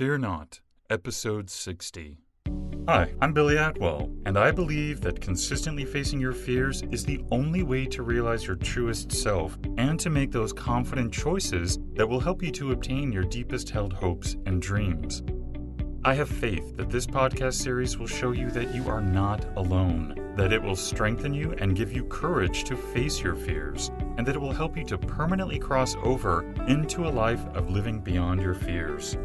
Fear Not, Episode 60. Hi, I'm Billy Atwell, and I believe that consistently facing your fears is the only way to realize your truest self and to make those confident choices that will help you to obtain your deepest held hopes and dreams. I have faith that this podcast series will show you that you are not alone, that it will strengthen you and give you courage to face your fears, and that it will help you to permanently cross over into a life of living beyond your fears.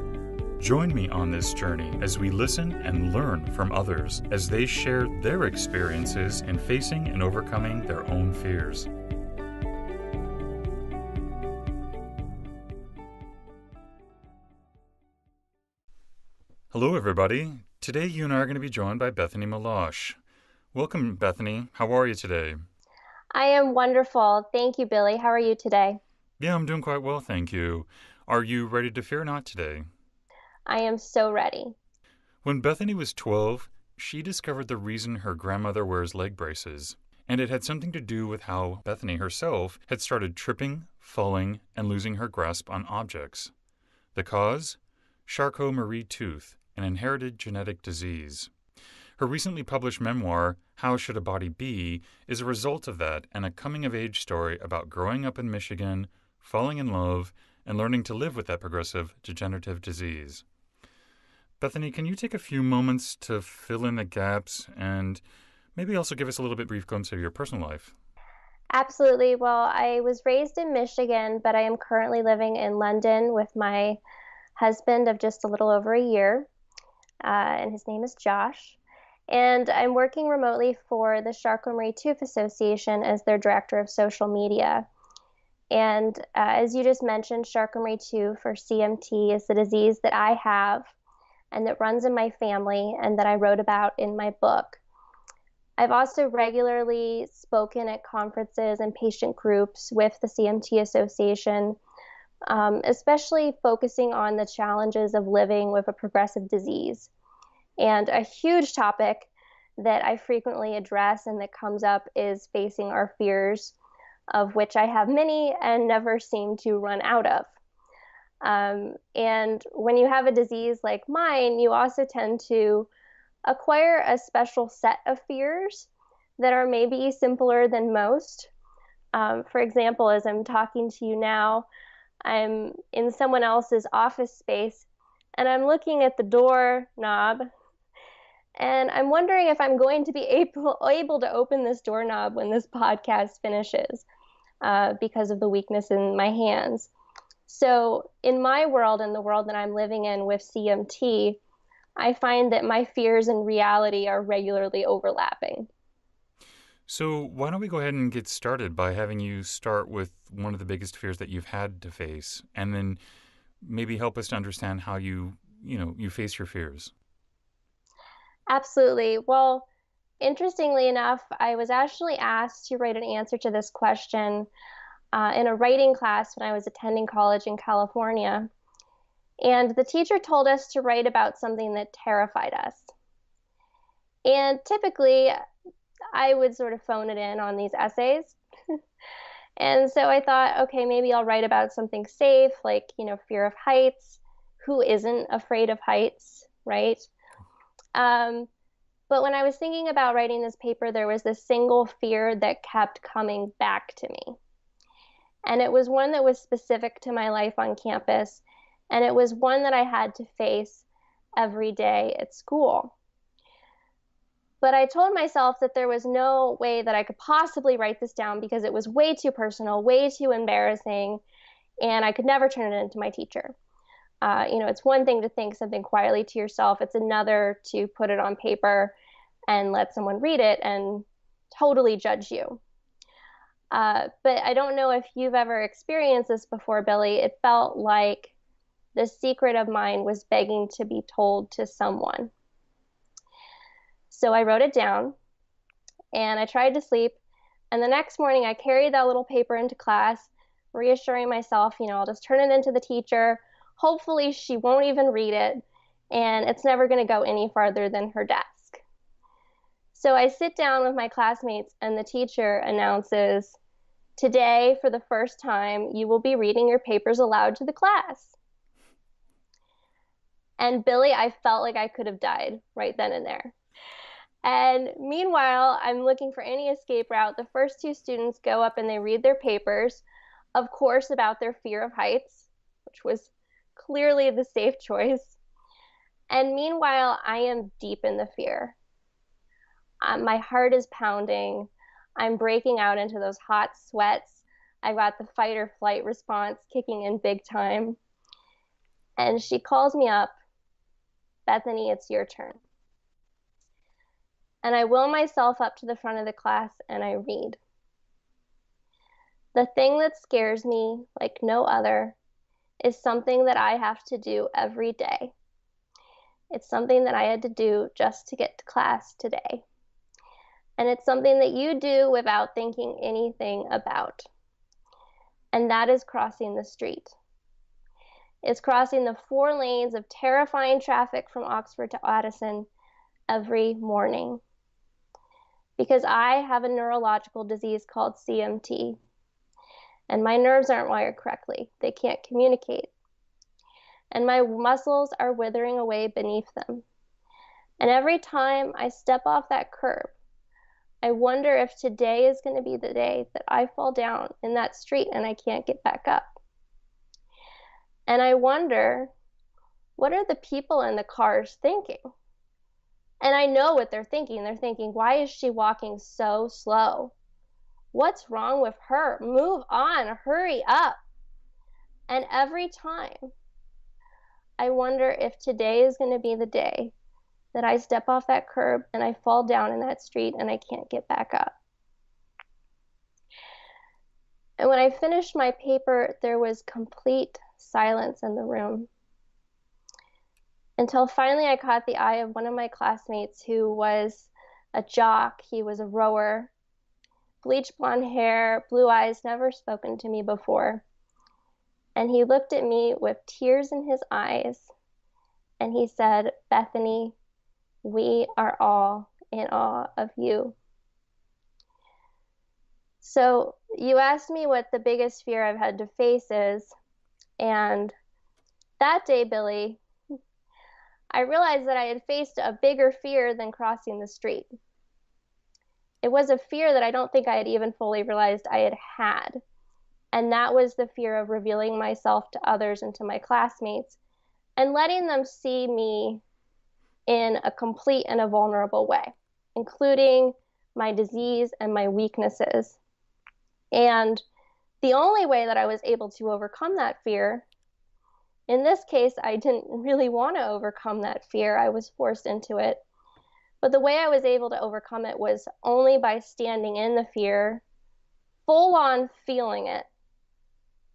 Join me on this journey as we listen and learn from others as they share their experiences in facing and overcoming their own fears. Hello, everybody. Today, you and I are going to be joined by Bethany Meloche. Welcome, Bethany. How are you today? I am wonderful. Thank you, Billy. How are you today? Yeah, I'm doing quite well, thank you. Are you ready to fear not today? I am so ready. When Bethany was 12, she discovered the reason her grandmother wears leg braces, and it had something to do with how Bethany herself had started tripping, falling, and losing her grasp on objects. The cause? Charcot-Marie tooth, an inherited genetic disease. Her recently published memoir, How Should a Body Be?, is a result of that and a coming-of-age story about growing up in Michigan, falling in love, and learning to live with that progressive degenerative disease. Bethany, can you take a few moments to fill in the gaps and maybe also give us a little bit brief glimpse of your personal life? Absolutely. Well, I was raised in Michigan, but I am currently living in London with my husband of just a little over a year, and his name is Josh. And I'm working remotely for the Charcot-Marie Tooth Association as their director of social media. And as you just mentioned, Charcot-Marie tooth, or CMT, is the disease that I have and that runs in my family and that I wrote about in my book. I've also regularly spoken at conferences and patient groups with the CMT Association, especially focusing on the challenges of living with a progressive disease. And a huge topic that I frequently address and that comes up is facing our fears, of which I have many and never seem to run out of. And when you have a disease like mine, you also tend to acquire a special set of fears that are maybe simpler than most. For example, as I'm talking to you now, I'm in someone else's office space and I'm looking at the door knob and I'm wondering if I'm going to be able to open this doorknob when this podcast finishes because of the weakness in my hands. So in my world and the world that I'm living in with CMT, I find that my fears and reality are regularly overlapping. So why don't we go ahead and get started by having you start with one of the biggest fears that you've had to face, and then maybe help us to understand how you face your fears. Absolutely. Well, interestingly enough, I was actually asked to write an answer to this question in a writing class when I was attending college in California. And the teacher told us to write about something that terrified us. And typically, I would sort of phone it in on these essays. And so I thought, okay, maybe I'll write about something safe, like, fear of heights. Who isn't afraid of heights, right? But when I was thinking about writing this paper, there was this single fear that kept coming back to me. And it was one that was specific to my life on campus. And it was one that I had to face every day at school. But I told myself that there was no way that I could possibly write this down because it was way too personal, way too embarrassing, and I could never turn it into my teacher. It's one thing to think something quietly to yourself. It's another to put it on paper and let someone read it and totally judge you. But I don't know if you've ever experienced this before, Billy. It felt like the secret of mine was begging to be told to someone. So I wrote it down and I tried to sleep. And the next morning I carried that little paper into class, reassuring myself, I'll just turn it into the teacher. Hopefully she won't even read it and it's never going to go any farther than her desk. So I sit down with my classmates and the teacher announces, today, for the first time, you will be reading your papers aloud to the class. And Billy, I felt like I could have died right then and there. And meanwhile, I'm looking for any escape route. The first two students go up and they read their papers, of course, about their fear of heights, which was clearly the safe choice. And meanwhile, I am deep in the fear. My heart is pounding. I'm breaking out into those hot sweats. I've got the fight or flight response kicking in big time. And she calls me up, Bethany, it's your turn. And I will myself up to the front of the class and I read. The thing that scares me like no other is something that I have to do every day. It's something that I had to do just to get to class today. And it's something that you do without thinking anything about. And that is crossing the street. It's crossing the 4 lanes of terrifying traffic from Oxford to Addison every morning. Because I have a neurological disease called CMT. And my nerves aren't wired correctly. They can't communicate. And my muscles are withering away beneath them. And every time I step off that curb, I wonder if today is going to be the day that I fall down in that street and I can't get back up. And I wonder, what are the people in the cars thinking? And I know what they're thinking. They're thinking, why is she walking so slow? What's wrong with her? Move on, hurry up. And every time, I wonder if today is going to be the day that I step off that curb and I fall down in that street and I can't get back up. And when I finished my paper, there was complete silence in the room. Until finally I caught the eye of one of my classmates who was a jock. He was a rower, bleached blonde hair, blue eyes, never spoken to me before. And he looked at me with tears in his eyes and he said, Bethany, we are all in awe of you. So you asked me what the biggest fear I've had to face is. And that day, Billy, I realized that I had faced a bigger fear than crossing the street. It was a fear that I don't think I had even fully realized I had had. And that was the fear of revealing myself to others and to my classmates and letting them see me in a complete and a vulnerable way, including my disease and my weaknesses. And the only way that I was able to overcome that fear, in this case, I didn't really want to overcome that fear. I was forced into it. But the way I was able to overcome it was only by standing in the fear, full on feeling it,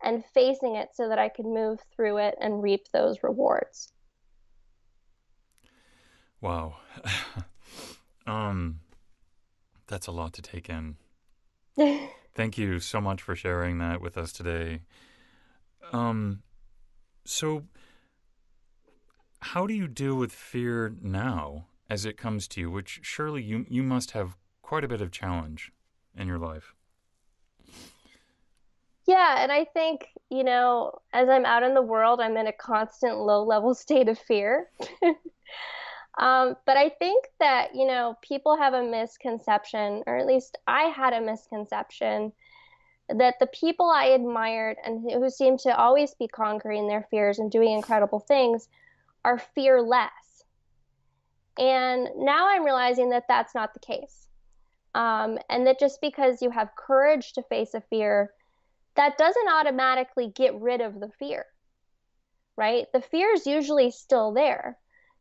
and facing it so that I could move through it and reap those rewards. Wow. That's a lot to take in. Thank you so much for sharing that with us today. So how do you deal with fear now as it comes to you, which surely you must have quite a bit of challenge in your life? Yeah, and I think, as I'm out in the world, I'm in a constant low-level state of fear. But I think that, people have a misconception, or at least I had a misconception, that the people I admired and who seemed to always be conquering their fears and doing incredible things are fearless. And now I'm realizing that that's not the case. And that just because you have courage to face a fear, that doesn't automatically get rid of the fear, right? The fear is usually still there.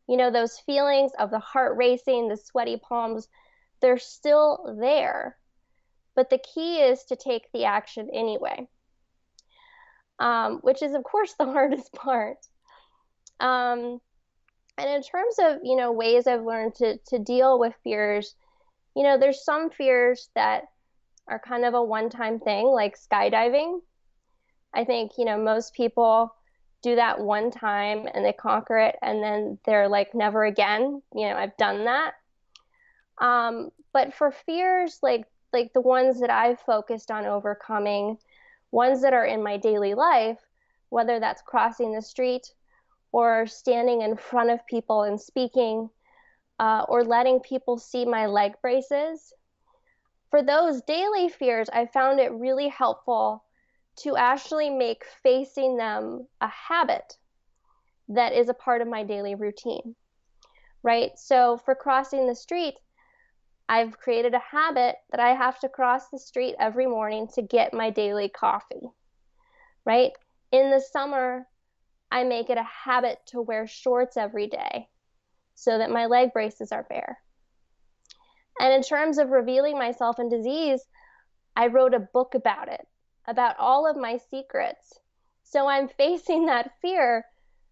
Those feelings of the heart racing, the sweaty palms, they're still there. But the key is to take the action anyway, which is, of course, the hardest part. And in terms of, ways I've learned to deal with fears, there's some fears that are kind of a one-time thing, like skydiving. I think, most people do that one time and they conquer it and then they're like, never again. I've done that. But for fears like the ones that I've focused on overcoming, ones that are in my daily life, whether that's crossing the street or standing in front of people and speaking, or letting people see my leg braces. For those daily fears, I found it really helpful to actually make facing them a habit that is a part of my daily routine, right? So for crossing the street, I've created a habit that I have to cross the street every morning to get my daily coffee, right? In the summer, I make it a habit to wear shorts every day so that my leg braces are bare. And in terms of revealing myself in disease, I wrote a book about it, about all of my secrets. So I'm facing that fear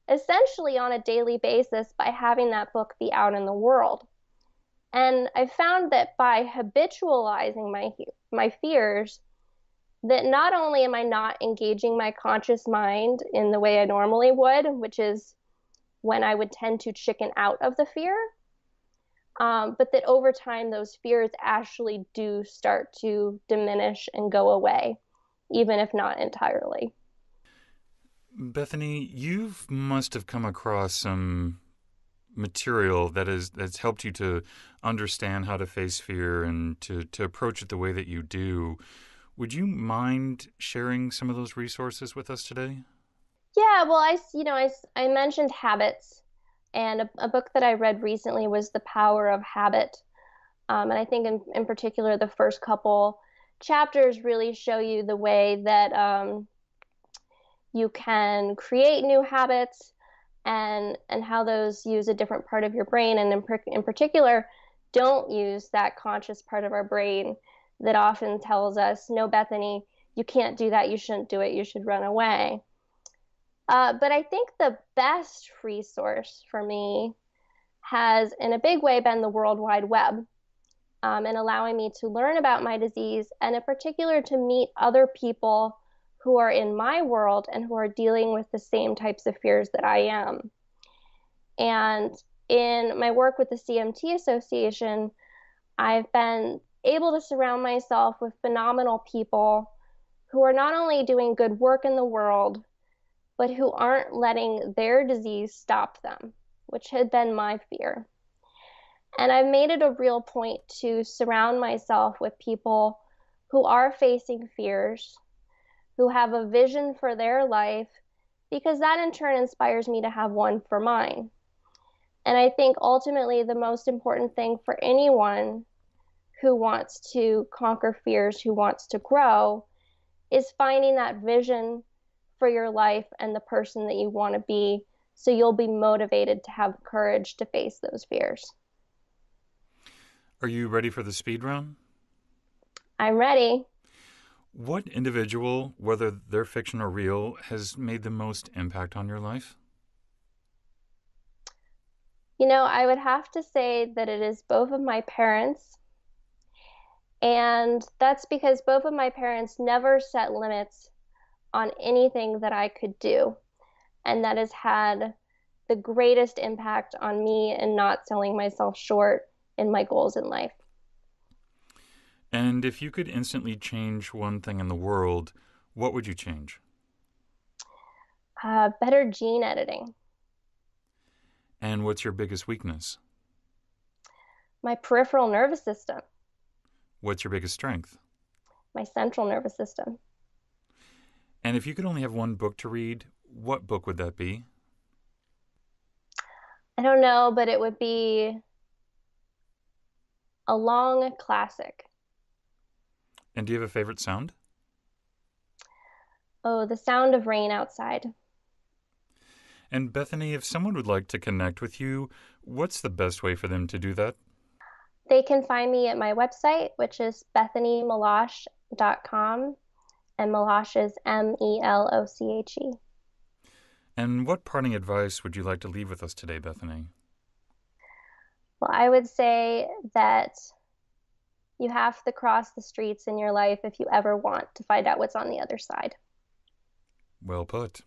essentially on a daily basis by having that book be out in the world. And I found that by habitualizing my fears, that not only am I not engaging my conscious mind in the way I normally would, which is when I would tend to chicken out of the fear, but that over time those fears actually do start to diminish and go away, even if not entirely. Bethany, you must have come across some material that's helped you to understand how to face fear and to approach it the way that you do. Would you mind sharing some of those resources with us today? Yeah, well, I mentioned habits, and a book that I read recently was The Power of Habit. And I think in particular, the first couple chapters really show you the way that you can create new habits and how those use a different part of your brain, and in particular, don't use that conscious part of our brain that often tells us, no, Bethany, you can't do that, you shouldn't do it, you should run away. But I think the best resource for me has, in a big way, been the World Wide Web, and allowing me to learn about my disease, and in particular to meet other people who are in my world and who are dealing with the same types of fears that I am. And in my work with the CMT Association, I've been able to surround myself with phenomenal people who are not only doing good work in the world, but who aren't letting their disease stop them, which had been my fear. And I've made it a real point to surround myself with people who are facing fears, who have a vision for their life, because that in turn inspires me to have one for mine. And I think ultimately the most important thing for anyone who wants to conquer fears, who wants to grow, is finding that vision for your life and the person that you want to be, so you'll be motivated to have courage to face those fears. Are you ready for the speed round? I'm ready. What individual, whether they're fiction or real, has made the most impact on your life? I would have to say that it is both of my parents. And that's because both of my parents never set limits on anything that I could do. And that has had the greatest impact on me in not selling myself short in my goals in life. And if you could instantly change one thing in the world, what would you change? Better gene editing. And what's your biggest weakness? My peripheral nervous system. What's your biggest strength? My central nervous system. And if you could only have one book to read, what book would that be? I don't know, but it would be a long classic. And do you have a favorite sound? Oh, the sound of rain outside. And Bethany, if someone would like to connect with you, what's the best way for them to do that? They can find me at my website, which is BethanyMeloche.com, and Meloche is Meloche. And what parting advice would you like to leave with us today, Bethany? Well, I would say that you have to cross the streets in your life if you ever want to find out what's on the other side. Well put.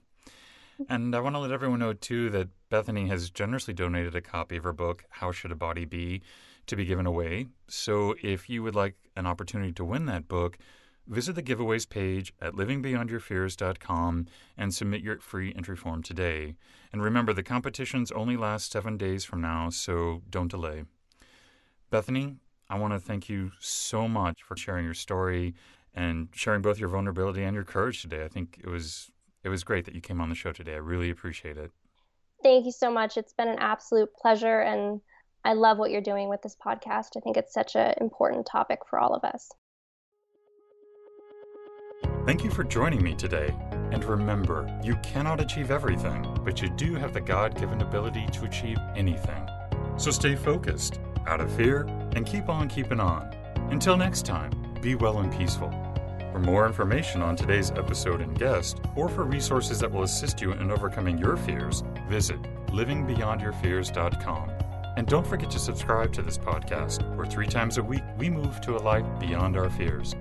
And I want to let everyone know, too, that Bethany has generously donated a copy of her book, How Should a Body Be, to be given away. So if you would like an opportunity to win that book, visit the giveaways page at livingbeyondyourfears.com and submit your free entry form today. And remember, the competitions only last 7 days from now, so don't delay. Bethany, I want to thank you so much for sharing your story and sharing both your vulnerability and your courage today. I think it was great that you came on the show today. I really appreciate it. Thank you so much. It's been an absolute pleasure, and I love what you're doing with this podcast. I think it's such an important topic for all of us. Thank you for joining me today. And remember, you cannot achieve everything, but you do have the God-given ability to achieve anything. So stay focused, out of fear, and keep on keeping on. Until next time, be well and peaceful. For more information on today's episode and guest, or for resources that will assist you in overcoming your fears, visit livingbeyondyourfears.com. And don't forget to subscribe to this podcast, where 3 times a week we move to a life beyond our fears.